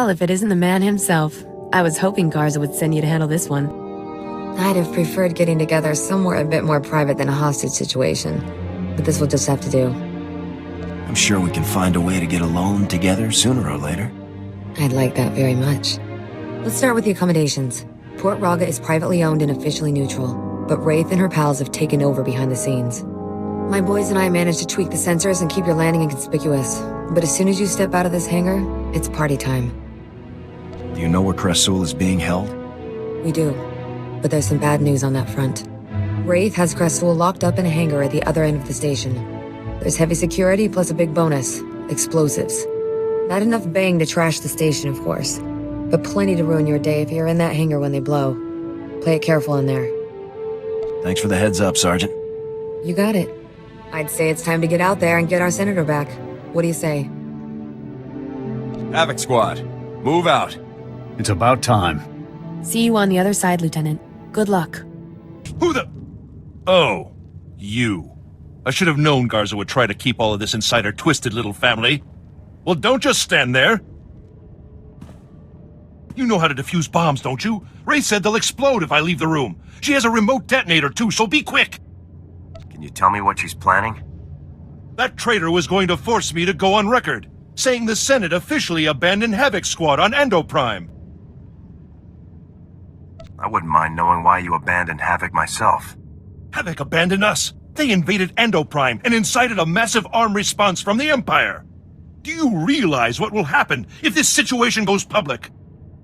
Well, if it isn't the man himself. I was hoping Garza would send you to handle this one. I'd have preferred getting together somewhere a bit more private than a hostage situation. But this will just have to do. I'm sure we can find a way to get alone together sooner or later. I'd like that very much. Let's start with the accommodations. Port Raga is privately owned and officially neutral, but Wraith and her pals have taken over behind the scenes. My boys and I managed to tweak the sensors and keep your landing inconspicuous, but as soon as you step out of this hangar, it's party time. Do you know where Krasul is being held? We do, but there's some bad news on that front. Wraith has Krasul locked up in a hangar at the other end of the station. There's heavy security plus a big bonus, explosives. Not enough bang to trash the station, of course, but plenty to ruin your day if you're in that hangar when they blow. Play it careful in there. Thanks for the heads up, Sergeant. You got it. I'd say it's time to get out there and get our senator back. What do you say? Havoc Squad, move out. It's about time. See you on the other side, Lieutenant. Good luck. Who the... Oh, you. I should have known Garza would try to keep all of this inside her twisted little family. Well, don't just stand there. You know how to defuse bombs, don't you? Ray said they'll explode if I leave the room. She has a remote detonator, too, so be quick. Can you tell me what she's planning? That traitor was going to force me to go on record, saying the Senate officially abandoned Havoc Squad on Endoprime. I wouldn't mind knowing why you abandoned Havoc myself. Havoc abandoned us. They invaded Endoprime and incited a massive armed response from the Empire. Do you realize what will happen if this situation goes public?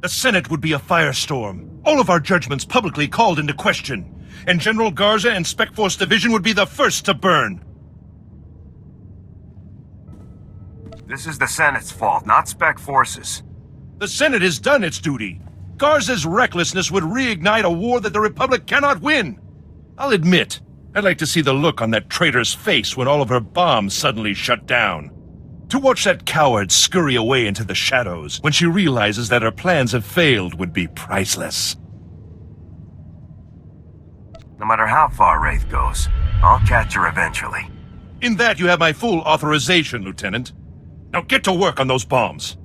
The Senate would be a firestorm. All of our judgments publicly called into question. And General Garza and Spec Force Division would be the first to burn. This is the Senate's fault, not Spec Force's. The Senate has done its duty. Garza's recklessness would reignite a war that the Republic cannot win. I'll admit, I'd like to see the look on that traitor's face when all of her bombs suddenly shut down. To watch that coward scurry away into the shadows when she realizes that her plans have failed would be priceless. No matter how far Wraith goes, I'll catch her eventually. In that you have my full authorization, Lieutenant. Now get to work on those bombs.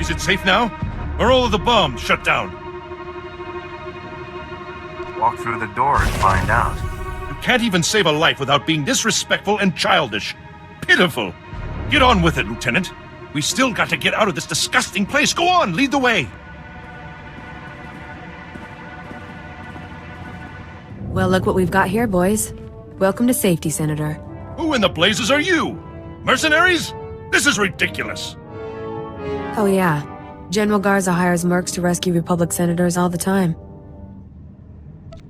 Is it safe now? Are all of the bombs shut down? Walk through the door and find out. You can't even save a life without being disrespectful and childish. Pitiful. Get on with it, Lieutenant. We still got to get out of this disgusting place. Go on, lead the way. Well, look what we've got here, boys. Welcome to safety, Senator. Who in the blazes are you? Mercenaries? This is ridiculous. Oh yeah, General Garza hires mercs to rescue Republic senators all the time.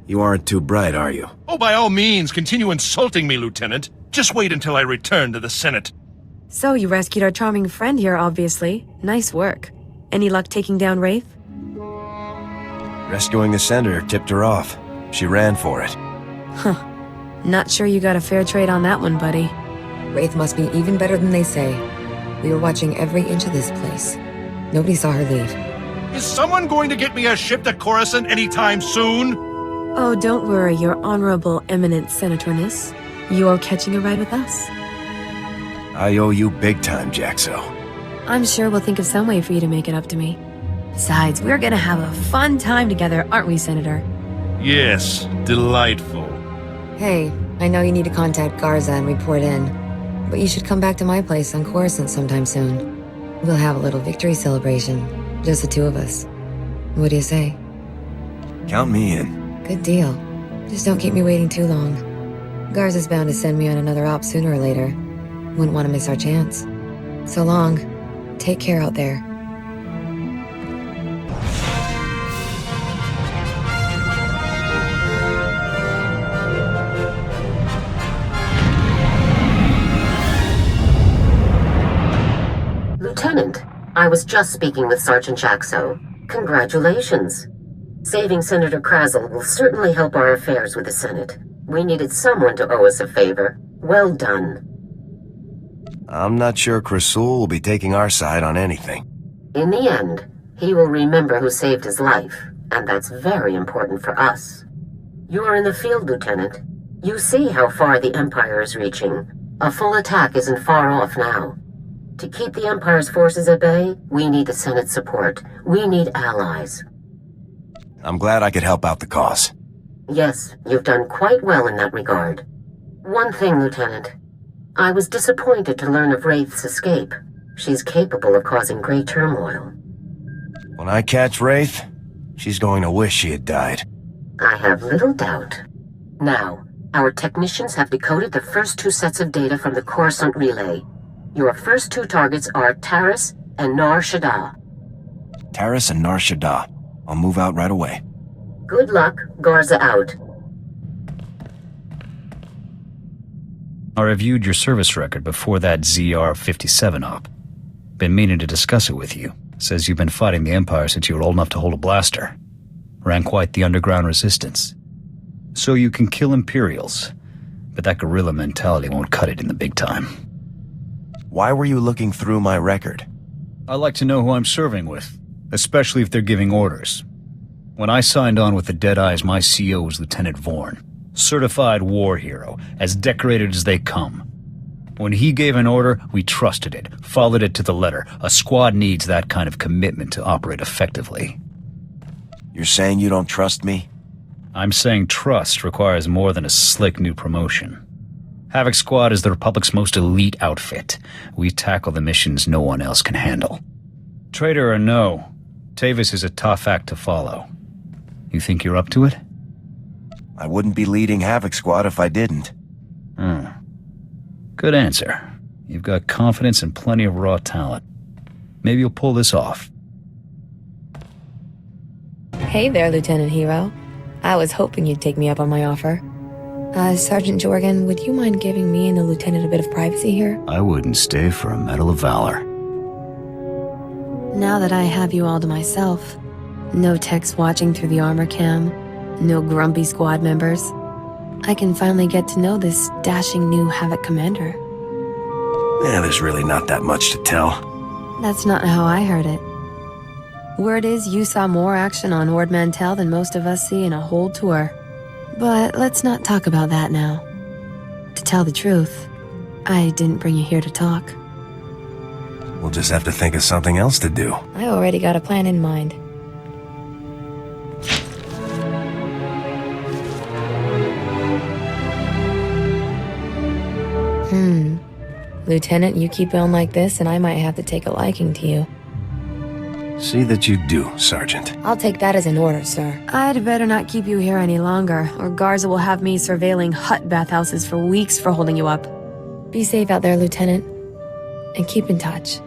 You aren't too bright, are you? Oh, by all means, continue insulting me, Lieutenant. Just wait until I return to the Senate. So, you rescued our charming friend here, obviously. Nice work. Any luck taking down Wraith? Rescuing the senator tipped her off. She ran for it. Huh. Not sure you got a fair trade on that one, buddy. Wraith must be even better than they say. We were watching every inch of this place. Nobody saw her leave. Is someone going to get me a ship to Coruscant anytime soon? Oh, don't worry, your honorable eminent senatorness. You're catching a ride with us. I owe you big time, Jaxo. I'm sure we'll think of some way for you to make it up to me. Besides, we're gonna have a fun time together, aren't we, Senator? Yes, delightful. Hey, I know you need to contact Garza and report in, but you should come back to my place on Coruscant sometime soon. We'll have a little victory celebration, just the two of us. What do you say? Count me in. Good deal. Just don't keep me waiting too long. Garza's bound to send me on another op sooner or later. Wouldn't want to miss our chance. So long. Take care out there. Lieutenant, I was just speaking with Sergeant Jaxo. Congratulations. Saving Senator Krazel will certainly help our affairs with the Senate. We needed someone to owe us a favor. Well done. I'm not sure Krasul will be taking our side on anything. In the end, he will remember who saved his life, and that's very important for us. You are in the field, Lieutenant. You see how far the Empire is reaching. A full attack isn't far off now. To keep the Empire's forces at bay, we need the Senate's support. We need allies. I'm glad I could help out the cause. Yes, you've done quite well in that regard. One thing, Lieutenant. I was disappointed to learn of Wraith's escape. She's capable of causing great turmoil. When I catch Wraith, she's going to wish she had died. I have little doubt. Now, our technicians have decoded the first 2 sets of data from the Coruscant relay. Your first 2 targets are Taris and Nar Shaddaa. Taris and Nar Shaddaa. I'll move out right away. Good luck. Garza out. I reviewed your service record before that ZR-57 op. Been meaning to discuss it with you. Says you've been fighting the Empire since you were old enough to hold a blaster. Ran quite the underground resistance. So you can kill Imperials, but that guerrilla mentality won't cut it in the big time. Why were you looking through my record? I like to know who I'm serving with, especially if they're giving orders. When I signed on with the Deadeyes, my CO was Lieutenant Vorn. Certified war hero, as decorated as they come. When he gave an order, we trusted it, followed it to the letter. A squad needs that kind of commitment to operate effectively. You're saying you don't trust me? I'm saying trust requires more than a slick new promotion. Havoc Squad is the Republic's most elite outfit. We tackle the missions no one else can handle. Traitor or no, Tavis is a tough act to follow. You think you're up to it? I wouldn't be leading Havoc Squad if I didn't. Good answer. You've got confidence and plenty of raw talent. Maybe you'll pull this off. Hey there, Lieutenant Hero. I was hoping you'd take me up on my offer. Sergeant Jorgen, would you mind giving me and the lieutenant a bit of privacy here? I wouldn't stay for a Medal of Valor. Now that I have you all to myself, no techs watching through the armor cam, no grumpy squad members, I can finally get to know this dashing new Havoc commander. Yeah, there's really not that much to tell. That's not how I heard it. Word is you saw more action on Ord Mantell than most of us see in a whole tour. But let's not talk about that now. To tell the truth, I didn't bring you here to talk. We'll just have to think of something else to do. I already got a plan in mind. Lieutenant, you keep on like this and I might have to take a liking to you. See that you do, Sergeant. I'll take that as an order, sir. I'd better not keep you here any longer, or Garza will have me surveilling hut bathhouses for weeks for holding you up. Be safe out there, Lieutenant. And keep in touch.